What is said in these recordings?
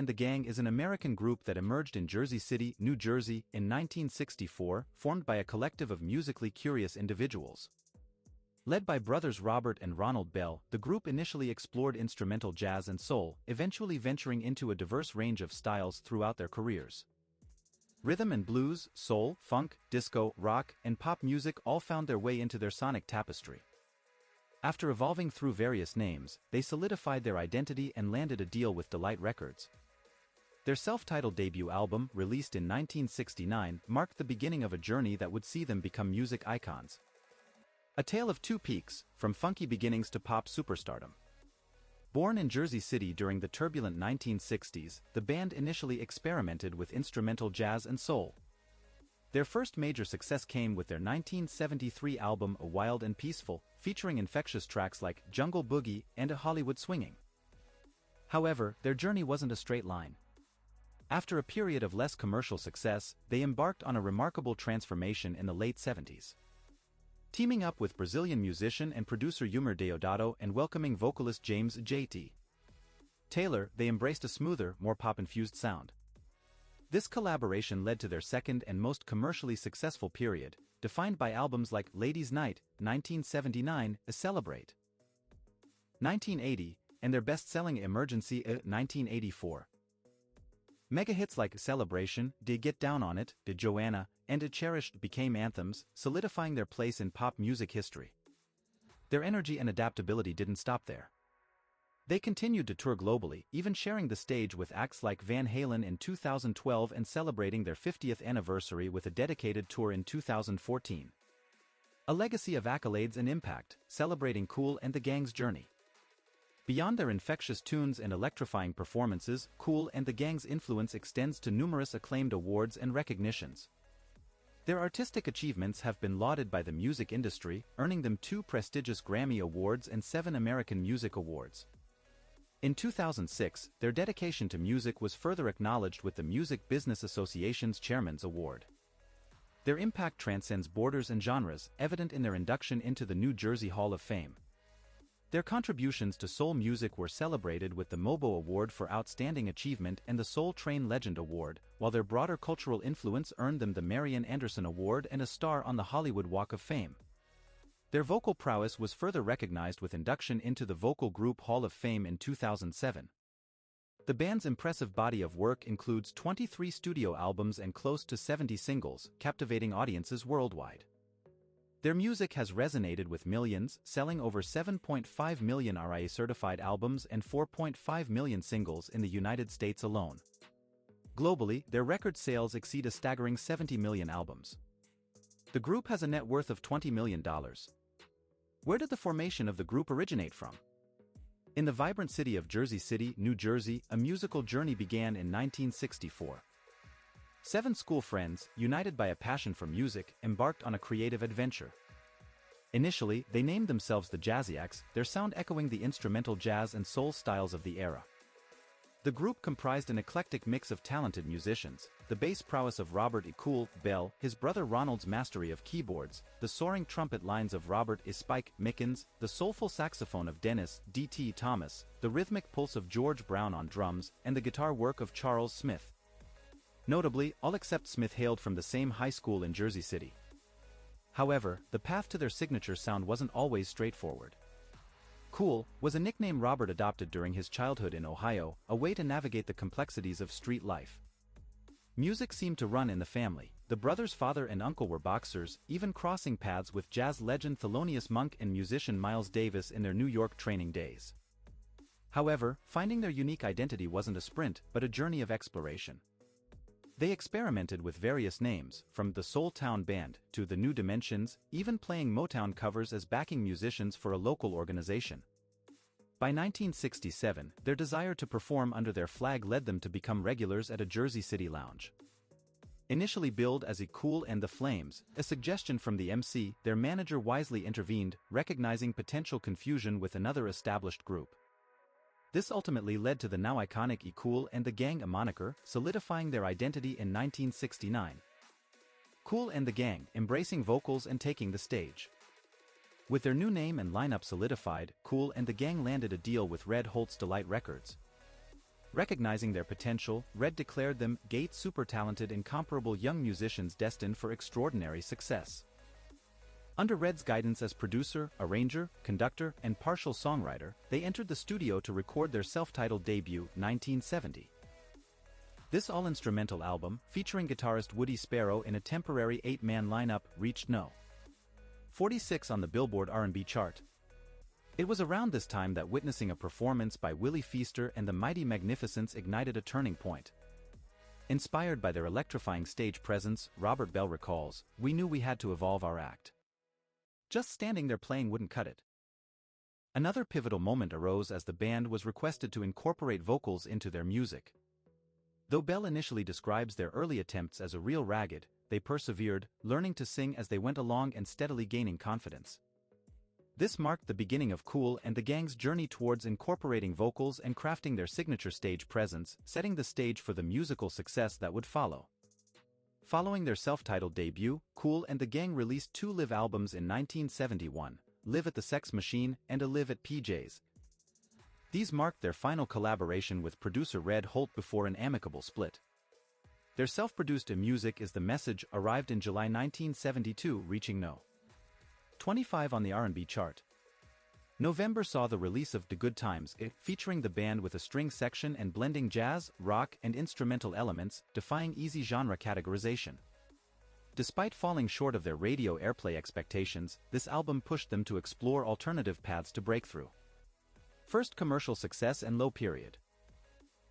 and the Gang is an American group that emerged in Jersey City, New Jersey, in 1964, formed by a collective of musically curious individuals. Led by brothers Robert and Ronald Bell, the group initially explored instrumental jazz and soul, eventually venturing into a diverse range of styles throughout their careers. Rhythm and blues, soul, funk, disco, rock, and pop music all found their way into their sonic tapestry. After evolving through various names, they solidified their identity and landed a deal with Delight Records. Their self-titled debut album, released in 1969, marked the beginning of a journey that would see them become music icons. A tale of two peaks, from funky beginnings to pop superstardom. Born in Jersey City during the turbulent 1960s, the band initially experimented with instrumental jazz and soul. Their first major success came with their 1973 album A Wild and Peaceful, featuring infectious tracks like Jungle Boogie and A Hollywood Swinging. However, their journey wasn't a straight line. After a period of less commercial success, they embarked on a remarkable transformation in the late 70s. Teaming up with Brazilian musician and producer Yumar Deodato and welcoming vocalist James J.T. Taylor, they embraced a smoother, more pop-infused sound. This collaboration led to their second and most commercially successful period, defined by albums like Ladies' Night, 1979, A Celebrate, 1980, and their best-selling Emergency, 1984. Mega hits like Celebration, De Get Down on It, De Joanna, and A Cherished became anthems, solidifying their place in pop music history. Their energy and adaptability didn't stop there. They continued to tour globally, even sharing the stage with acts like Van Halen in 2012 and celebrating their 50th anniversary with a dedicated tour in 2014. A legacy of accolades and impact, celebrating Kool and the Gang's journey. Beyond their infectious tunes and electrifying performances, Kool and the Gang's influence extends to numerous acclaimed awards and recognitions. Their artistic achievements have been lauded by the music industry, earning them 2 prestigious Grammy Awards and 7 American Music Awards. In 2006, their dedication to music was further acknowledged with the Music Business Association's Chairman's Award. Their impact transcends borders and genres, evident in their induction into the New Jersey Hall of Fame. Their contributions to soul music were celebrated with the MOBO Award for Outstanding Achievement and the Soul Train Legend Award, while their broader cultural influence earned them the Marian Anderson Award and a star on the Hollywood Walk of Fame. Their vocal prowess was further recognized with induction into the Vocal Group Hall of Fame in 2007. The band's impressive body of work includes 23 studio albums and close to 70 singles, captivating audiences worldwide. Their music has resonated with millions, selling over 7.5 million RIA-certified albums and 4.5 million singles in the United States alone. Globally, their record sales exceed a staggering 70 million albums. The group has a net worth of $20 million. Where did the formation of the group originate from? In the vibrant city of Jersey City, New Jersey, a musical journey began in 1964. 7 school friends, united by a passion for music, embarked on a creative adventure. Initially, they named themselves the Jazziacs, their sound echoing the instrumental jazz and soul styles of the era. The group comprised an eclectic mix of talented musicians, the bass prowess of Robert Kool Bell, his brother Ronald's mastery of keyboards, the soaring trumpet lines of Robert Spike Mickens, the soulful saxophone of Dennis D.T. Thomas, the rhythmic pulse of George Brown on drums, and the guitar work of Charles Smith. Notably, all except Smith hailed from the same high school in Jersey City. However, the path to their signature sound wasn't always straightforward. Kool was a nickname Robert adopted during his childhood in Ohio, a way to navigate the complexities of street life. Music seemed to run in the family. The brothers' father and uncle were boxers, even crossing paths with jazz legend Thelonious Monk and musician Miles Davis in their New York training days. However, finding their unique identity wasn't a sprint, but a journey of exploration. They experimented with various names, from the Soul Town Band to the New Dimensions, even playing Motown covers as backing musicians for a local organization. By 1967, their desire to perform under their flag led them to become regulars at a Jersey City lounge. Initially billed as Kool and the Flames, a suggestion from the MC, their manager wisely intervened, recognizing potential confusion with another established group. This ultimately led to the now iconic Kool and the Gang, a moniker, solidifying their identity in 1969. Kool and the Gang, embracing vocals and taking the stage. With their new name and lineup solidified, Kool and the Gang landed a deal with Red Holt's Delight Records. Recognizing their potential, Red declared them "great, super talented, incomparable young musicians destined for extraordinary success." Under Red's guidance as producer, arranger, conductor, and partial songwriter, they entered the studio to record their self-titled debut, 1970. This all-instrumental album, featuring guitarist Woody Sparrow in a temporary 8-man lineup, reached No. 46 on the Billboard R&B chart. It was around this time that witnessing a performance by Willie Feaster and the Mighty Magnificents ignited a turning point. Inspired by their electrifying stage presence, Robert Bell recalls, "We knew we had to evolve our act. Just standing there playing wouldn't cut it." Another pivotal moment arose as the band was requested to incorporate vocals into their music. Though Bell initially describes their early attempts as a real ragged, they persevered, learning to sing as they went along and steadily gaining confidence. This marked the beginning of Kool and the Gang's journey towards incorporating vocals and crafting their signature stage presence, setting the stage for the musical success that would follow. Following their self-titled debut, Kool and the Gang released 2 live albums in 1971, Live at the Sex Machine and A Live at PJ's. These marked their final collaboration with producer Red Holt before an amicable split. Their self-produced music Is the Message arrived in July 1972, reaching No. 25 on the R&B chart. November saw the release of The Good Times, featuring the band with a string section and blending jazz, rock, and instrumental elements, defying easy genre categorization. Despite falling short of their radio airplay expectations, this album pushed them to explore alternative paths to breakthrough. First commercial success and low period.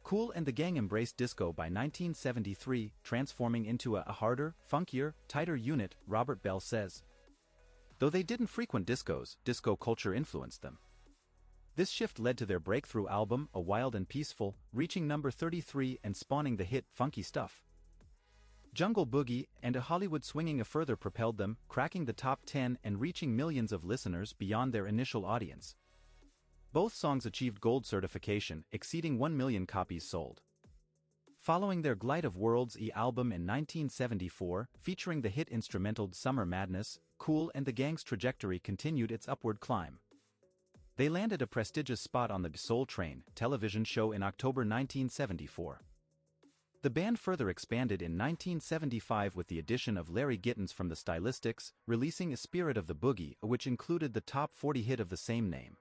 Kool and the Gang embraced disco by 1973, transforming into a harder, funkier, tighter unit, Robert Bell says. Though they didn't frequent discos, disco culture influenced them. This shift led to their breakthrough album, A Wild and Peaceful, reaching number 33 and spawning the hit Funky Stuff. Jungle Boogie and A Hollywood Swinging further propelled them, cracking the top 10 and reaching millions of listeners beyond their initial audience. Both songs achieved gold certification, exceeding 1 million copies sold. Following their Glide of Worlds album in 1974, featuring the hit instrumental Summer Madness, Kool and the Gang's trajectory continued its upward climb. They landed a prestigious spot on the Soul Train television show in October 1974. The band further expanded in 1975 with the addition of Larry Gittens from the Stylistics, releasing A Spirit of the Boogie, which included the top 40 hit of the same name.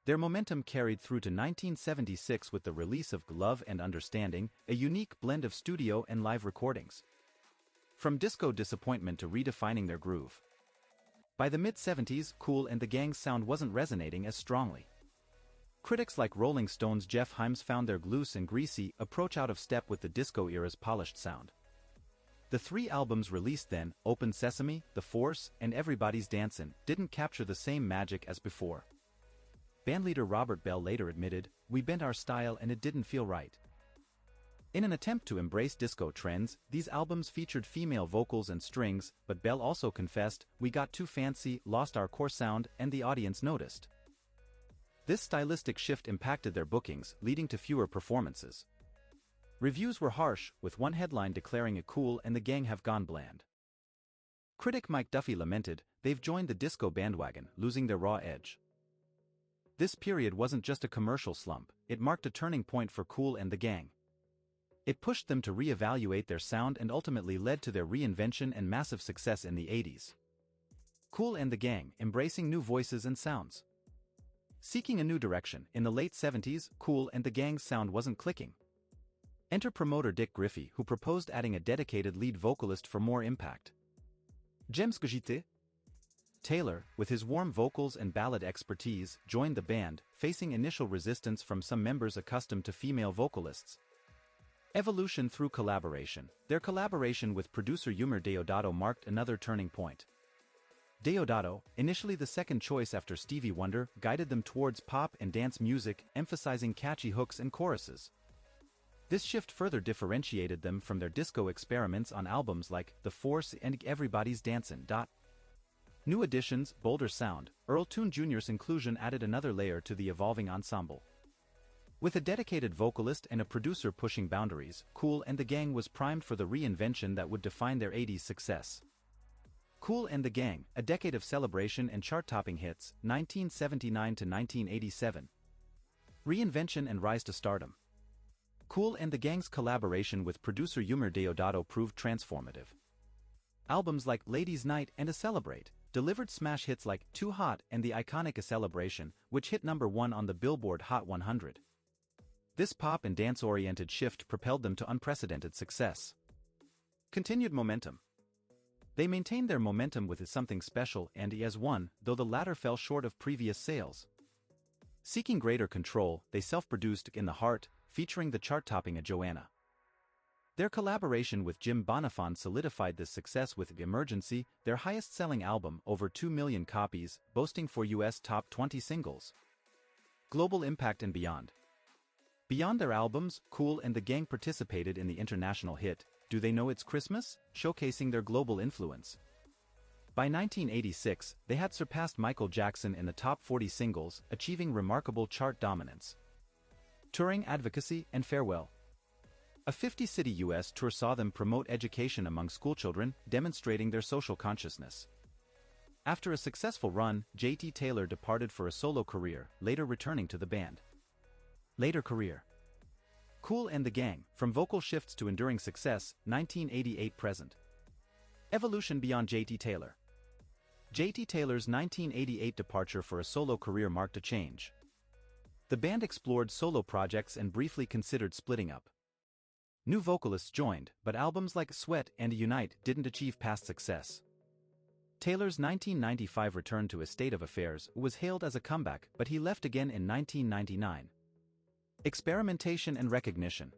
Their momentum carried through to 1976 with the release of Love and Understanding, a unique blend of studio and live recordings. From disco disappointment to redefining their groove. By the mid-70s, Kool and the Gang's sound wasn't resonating as strongly. Critics like Rolling Stone's Jeff Himes found their loose and greasy approach out of step with the disco era's polished sound. The 3 albums released then, Open Sesame, The Force, and Everybody's Dancin', didn't capture the same magic as before. Bandleader Robert Bell later admitted, "We bent our style and it didn't feel right." In an attempt to embrace disco trends, these albums featured female vocals and strings, but Bell also confessed, "We got too fancy, lost our core sound, and the audience noticed." This stylistic shift impacted their bookings, leading to fewer performances. Reviews were harsh, with one headline declaring it Kool and the Gang have gone bland. Critic Mike Duffy lamented, "They've joined the disco bandwagon, losing their raw edge." This period wasn't just a commercial slump, it marked a turning point for Kool and the Gang. It pushed them to re-evaluate their sound and ultimately led to their reinvention and massive success in the 80s. Kool and the Gang, embracing new voices and sounds. Seeking a new direction, in the late 70s, Kool and the Gang's sound wasn't clicking. Enter promoter Dick Griffey, who proposed adding a dedicated lead vocalist for more impact. James Gajite Taylor, with his warm vocals and ballad expertise, joined the band, facing initial resistance from some members accustomed to female vocalists. Evolution through collaboration. Their collaboration with producer Yumar Deodato marked another turning point. Deodato, initially the second choice after Stevie Wonder, guided them towards pop and dance music, emphasizing catchy hooks and choruses. This shift further differentiated them from their disco experiments on albums like The Force and Everybody's Dancin'. New additions, bolder sound, Earl Toon Jr.'s inclusion added another layer to the evolving ensemble. With a dedicated vocalist and a producer pushing boundaries, Kool and the Gang was primed for the reinvention that would define their 80s success. Kool and the Gang, a decade of celebration and chart-topping hits, 1979 to 1987. Reinvention and rise to stardom. Kool and the Gang's collaboration with producer Yumir Deodato proved transformative. Albums like Ladies' Night and A Celebrate delivered smash hits like Too Hot and the iconic A Celebration, which hit #1 on the Billboard Hot 100. This pop and dance-oriented shift propelled them to unprecedented success. Continued momentum. They maintained their momentum with Something Special and As One, though the latter fell short of previous sales. Seeking greater control, they self-produced In the Heart, featuring the chart-topping Joanna. Their collaboration with Jim Bonifant solidified this success with Emergency, their highest-selling album, over 2 million copies, boasting 4 US top 20 singles. Global impact and beyond. Beyond their albums, Kool and the Gang participated in the international hit, Do They Know It's Christmas?, showcasing their global influence. By 1986, they had surpassed Michael Jackson in the top 40 singles, achieving remarkable chart dominance. Touring advocacy and farewell. A 50-city U.S. tour saw them promote education among schoolchildren, demonstrating their social consciousness. After a successful run, J.T. Taylor departed for a solo career, later returning to the band. Later career. Kool and the Gang, from vocal shifts to enduring success, 1988-present. Evolution beyond J.T. Taylor. J.T. Taylor's 1988 departure for a solo career marked a change. The band explored solo projects and briefly considered splitting up. New vocalists joined, but albums like Sweat and Unite didn't achieve past success. Taylor's 1995 return to A State of Affairs was hailed as a comeback, but he left again in 1999. Experimentation and recognition.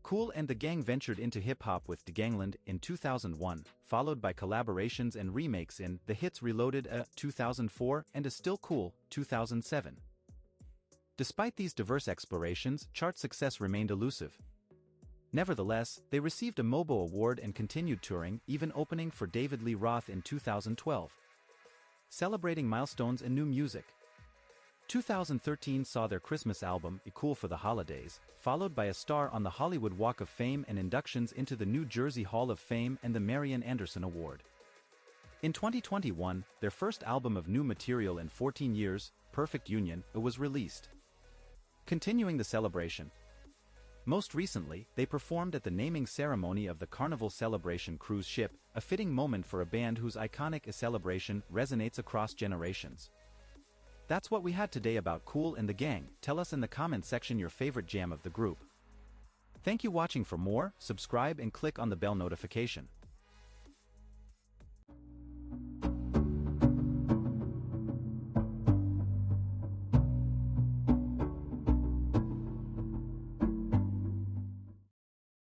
Kool and the Gang ventured into hip-hop with Gangland in 2001, followed by collaborations and remakes in The Hits Reloaded 2004 and A Still Cool 2007. Despite these diverse explorations, chart success remained elusive. Nevertheless, they received a MOBO award and continued touring, even opening for David Lee Roth in 2012. Celebrating milestones in new music. 2013 saw their Christmas album, Kool for the Holidays, followed by a star on the Hollywood Walk of Fame and inductions into the New Jersey Hall of Fame and the Marian Anderson Award. In 2021, their first album of new material in 14 years, Perfect Union, was released. Continuing the celebration. Most recently, they performed at the naming ceremony of the Carnival Celebration cruise ship, a fitting moment for a band whose iconic celebration resonates across generations. That's what we had today about Kool and the Gang. Tell us in the comments section your favorite jam of the group. Thank you for watching. For more, subscribe and click on the bell notification.